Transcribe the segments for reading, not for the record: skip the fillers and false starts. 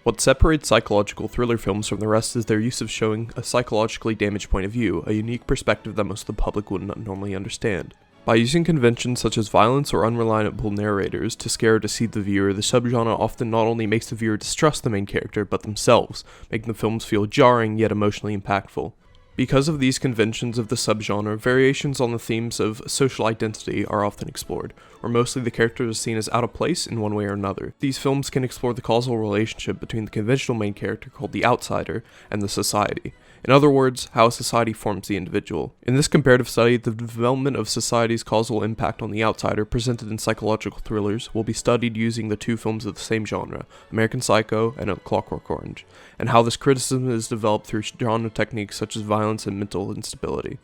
What separates psychological thriller films from the rest is their use of showing a psychologically damaged point of view, a unique perspective that most of the public would not normally understand. By using conventions such as violence or unreliable narrators to scare or deceive the viewer, the subgenre often not only makes the viewer distrust the main character, but themselves, making the films feel jarring yet emotionally impactful. Because of these conventions of the subgenre, variations on the themes of social identity are often explored, where mostly the character is seen as out of place in one way or another. These films can explore the causal relationship between the conventional main character called the outsider and the society. In other words, how a society forms the individual. In this comparative study, the development of society's causal impact on the outsider presented in psychological thrillers will be studied using the two films of the same genre, American Psycho and A Clockwork Orange, and how this criticism is developed through genre techniques such as violence and mental instability.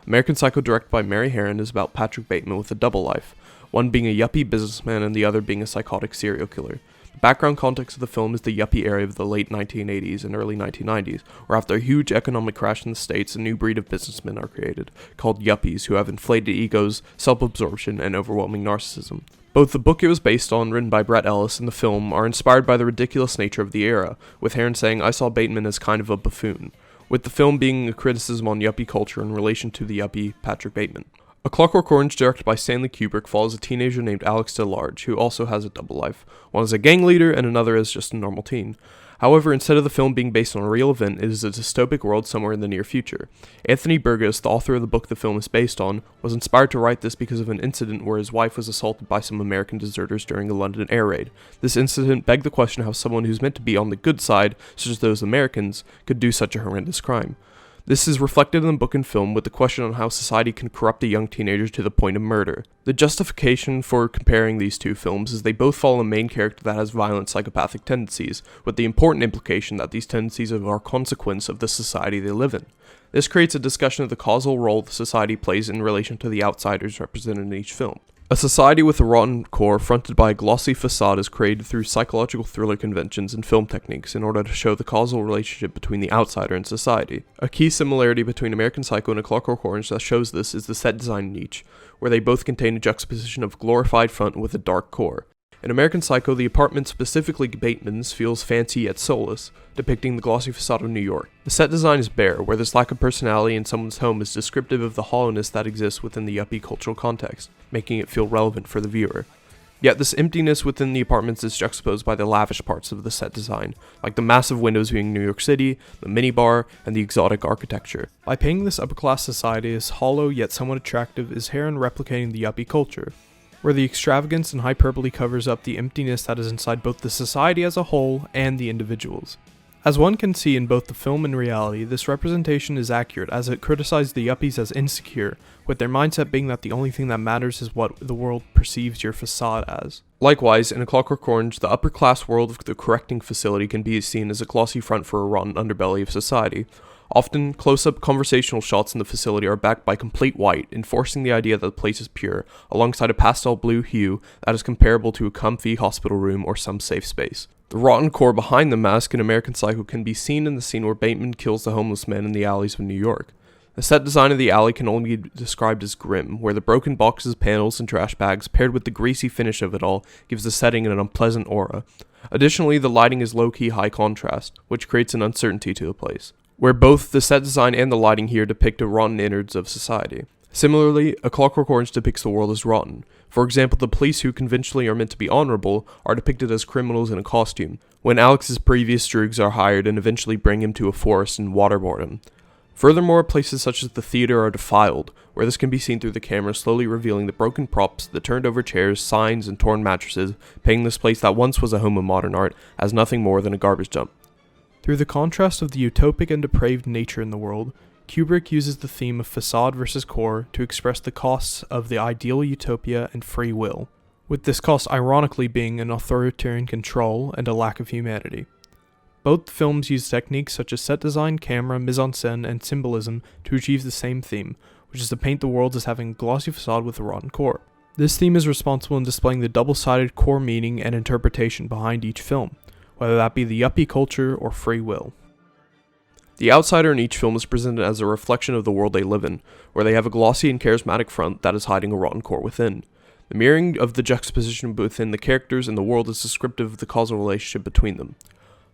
American Psycho, directed by Mary Harron, is about Patrick Bateman with a double life, one being a yuppie businessman and the other being a psychotic serial killer. The background context of the film is the yuppie era of the late 1980s and early 1990s, where after a huge economic crash in the States, a new breed of businessmen are created, called yuppies, who have inflated egos, self-absorption, and overwhelming narcissism. Both the book it was based on, written by Brett Ellis, and the film are inspired by the ridiculous nature of the era, with Harron saying, "I saw Bateman as kind of a buffoon," with the film being a criticism on yuppie culture in relation to the yuppie Patrick Bateman. A Clockwork Orange, directed by Stanley Kubrick, follows a teenager named Alex DeLarge, who also has a double life, one as a gang leader and another as just a normal teen. However, instead of the film being based on a real event, it is a dystopic world somewhere in the near future. Anthony Burgess, the author of the book the film is based on, was inspired to write this because of an incident where his wife was assaulted by some American deserters during a London air raid. This incident begged the question how someone who's meant to be on the good side, such as those Americans, could do such a horrendous crime. This is reflected in the book and film with the question on how society can corrupt a young teenager to the point of murder. The justification for comparing these two films is they both follow a main character that has violent psychopathic tendencies, with the important implication that these tendencies are a consequence of the society they live in. This creates a discussion of the causal role the society plays in relation to the outsiders represented in each film. A society with a rotten core fronted by a glossy facade is created through psychological thriller conventions and film techniques in order to show the causal relationship between the outsider and society. A key similarity between American Psycho and A Clockwork Orange that shows this is the set design in each, where they both contain a juxtaposition of glorified front with a dark core. In American Psycho, the apartment, specifically Bateman's, feels fancy yet soulless, depicting the glossy facade of New York. The set design is bare, where this lack of personality in someone's home is descriptive of the hollowness that exists within the yuppie cultural context, making it feel relevant for the viewer. Yet this emptiness within the apartments is juxtaposed by the lavish parts of the set design, like the massive windows being New York City, the minibar, and the exotic architecture. By painting this upper-class society as hollow yet somewhat attractive is Harron replicating the yuppie culture, where the extravagance and hyperbole covers up the emptiness that is inside both the society as a whole and the individuals. As one can see in both the film and reality, this representation is accurate as it criticizes the yuppies as insecure, with their mindset being that the only thing that matters is what the world perceives your facade as. Likewise, in A Clockwork Orange, the upper-class world of the correcting facility can be seen as a glossy front for a rotten underbelly of society. Often, close-up conversational shots in the facility are backed by complete white, enforcing the idea that the place is pure, alongside a pastel blue hue that is comparable to a comfy hospital room or some safe space. The rotten core behind the mask in American Psycho can be seen in the scene where Bateman kills the homeless man in the alleys of New York. The set design of the alley can only be described as grim, where the broken boxes, panels, and trash bags, paired with the greasy finish of it all, gives the setting an unpleasant aura. Additionally, the lighting is low-key high contrast, which creates an uncertainty to the place, where both the set design and the lighting here depict the rotten innards of society. Similarly, A Clockwork Orange depicts the world as rotten. For example, the police, who conventionally are meant to be honorable, are depicted as criminals in a costume, when Alex's previous droogs are hired and eventually bring him to a forest and waterboard him. Furthermore, places such as the theater are defiled, where this can be seen through the camera slowly revealing the broken props, the turned over chairs, signs, and torn mattresses, painting this place that once was a home of modern art as nothing more than a garbage dump. Through the contrast of the utopic and depraved nature in the world, Kubrick uses the theme of facade versus core to express the costs of the ideal utopia and free will, with this cost ironically being an authoritarian control and a lack of humanity. Both films use techniques such as set design, camera, mise-en-scène, and symbolism to achieve the same theme, which is to paint the world as having a glossy facade with a rotten core. This theme is responsible in displaying the double-sided core meaning and interpretation behind each film, whether that be the yuppie culture or free will. The outsider in each film is presented as a reflection of the world they live in, where they have a glossy and charismatic front that is hiding a rotten core within. The mirroring of the juxtaposition within the characters and the world is descriptive of the causal relationship between them.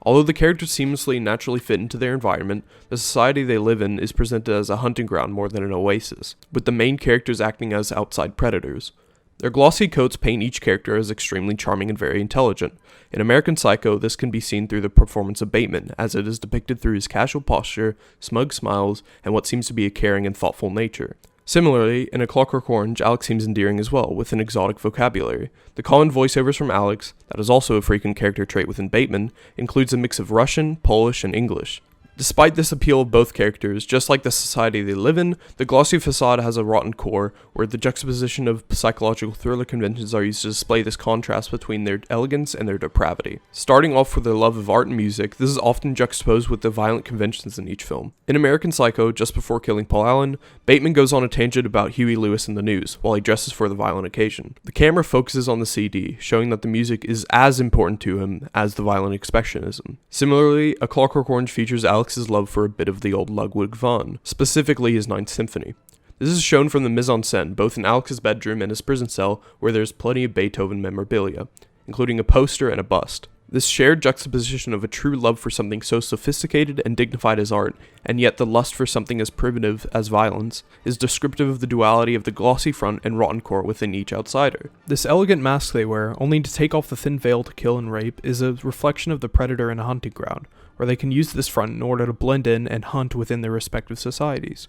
Although the characters seamlessly and naturally fit into their environment, the society they live in is presented as a hunting ground more than an oasis, with the main characters acting as outside predators. Their glossy coats paint each character as extremely charming and very intelligent. In American Psycho, this can be seen through the performance of Bateman, as it is depicted through his casual posture, smug smiles, and what seems to be a caring and thoughtful nature. Similarly, in A Clockwork Orange, Alex seems endearing as well, with an exotic vocabulary. The common voiceovers from Alex, that is also a frequent character trait within Bateman, includes a mix of Russian, Polish, and English. Despite this appeal of both characters, just like the society they live in, the glossy facade has a rotten core, where the juxtaposition of psychological thriller conventions are used to display this contrast between their elegance and their depravity. Starting off with their love of art and music, this is often juxtaposed with the violent conventions in each film. In American Psycho, just before killing Paul Allen, Bateman goes on a tangent about Huey Lewis and the News, while he dresses for the violent occasion. The camera focuses on the CD, showing that the music is as important to him as the violent expressionism. Similarly, A Clockwork Orange features Alex's love for a bit of the old Ludwig van, specifically his Ninth Symphony. This is shown from the mise-en-scène, both in Alex's bedroom and his prison cell, where there's plenty of Beethoven memorabilia, including a poster and a bust. This shared juxtaposition of a true love for something so sophisticated and dignified as art, and yet the lust for something as primitive as violence, is descriptive of the duality of the glossy front and rotten core within each outsider. This elegant mask they wear, only to take off the thin veil to kill and rape, is a reflection of the predator in a hunting ground, where they can use this front in order to blend in and hunt within their respective societies.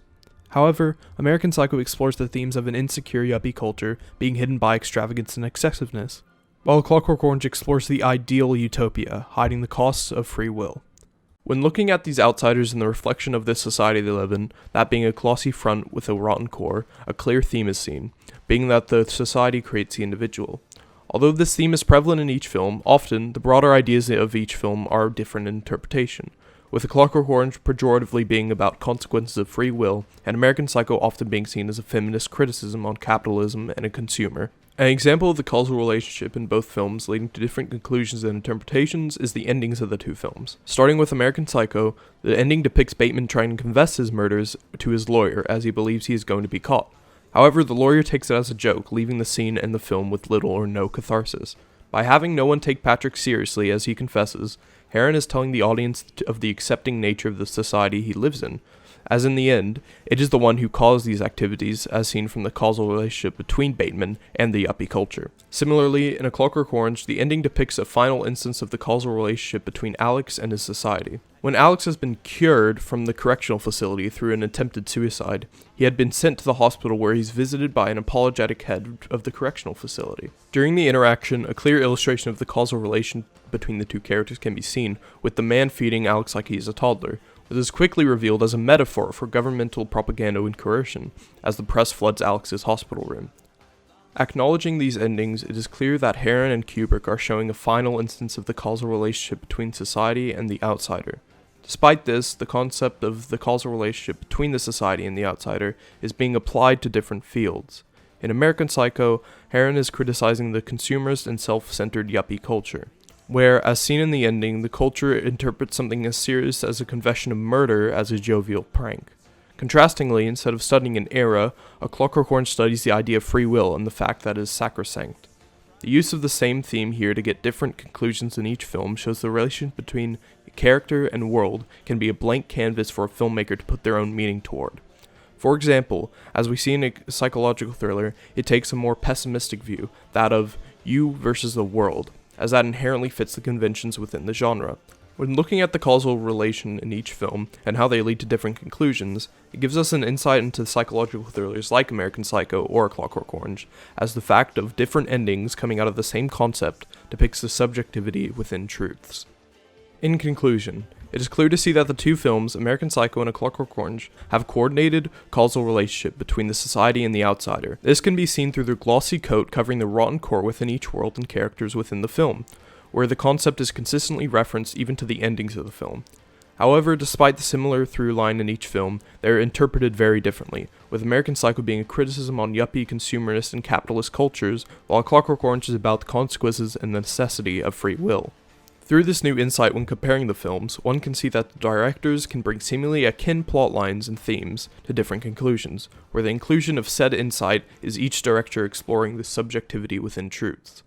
However, American Psycho explores the themes of an insecure yuppie culture being hidden by extravagance and excessiveness, while Clockwork Orange explores the ideal utopia, hiding the costs of free will. When looking at these outsiders in the reflection of this society they live in, that being a glossy front with a rotten core, a clear theme is seen, being that the society creates the individual. Although this theme is prevalent in each film, often the broader ideas of each film are different in interpretation, with A Clockwork Orange pejoratively being about consequences of free will, and American Psycho often being seen as a feminist criticism on capitalism and a consumer. An example of the causal relationship in both films leading to different conclusions and interpretations is the endings of the two films. Starting with American Psycho, the ending depicts Bateman trying to confess his murders to his lawyer as he believes he is going to be caught. However, the lawyer takes it as a joke, leaving the scene and the film with little or no catharsis. By having no one take Patrick seriously as he confesses, Heron is telling the audience of the accepting nature of the society he lives in, as in the end, it is the one who caused these activities, as seen from the causal relationship between Bateman and the yuppie culture. Similarly, in A Clockwork Orange, the ending depicts a final instance of the causal relationship between Alex and his society. When Alex has been cured from the correctional facility through an attempted suicide, he had been sent to the hospital where he's visited by an apologetic head of the correctional facility. During the interaction, a clear illustration of the causal relation between the two characters can be seen, with the man feeding Alex like he is a toddler. It is quickly revealed as a metaphor for governmental propaganda and coercion, as the press floods Alex's hospital room. Acknowledging these endings, it is clear that Heron and Kubrick are showing a final instance of the causal relationship between society and the outsider. Despite this, the concept of the causal relationship between the society and the outsider is being applied to different fields. In American Psycho, Heron is criticizing the consumerist and self-centered yuppie culture, where, as seen in the ending, the culture interprets something as serious as a confession of murder as a jovial prank. Contrastingly, instead of studying an era, A Clockwork Orange studies the idea of free will and the fact that it is sacrosanct. The use of the same theme here to get different conclusions in each film shows the relation between character and world can be a blank canvas for a filmmaker to put their own meaning toward. For example, as we see in a psychological thriller, it takes a more pessimistic view, that of you versus the world, as that inherently fits the conventions within the genre. When looking at the causal relation in each film and how they lead to different conclusions, it gives us an insight into psychological thrillers like American Psycho or A Clockwork Orange, as the fact of different endings coming out of the same concept depicts the subjectivity within truths. In conclusion, it is clear to see that the two films, American Psycho and A Clockwork Orange, have a coordinated causal relationship between the society and the outsider. This can be seen through the glossy coat covering the rotten core within each world and characters within the film, where the concept is consistently referenced even to the endings of the film. However, despite the similar through line in each film, they are interpreted very differently, with American Psycho being a criticism on yuppie, consumerist, and capitalist cultures, while A Clockwork Orange is about the consequences and the necessity of free will. Through this new insight when comparing the films, one can see that the directors can bring seemingly akin plot lines and themes to different conclusions, where the inclusion of said insight is each director exploring the subjectivity within truths.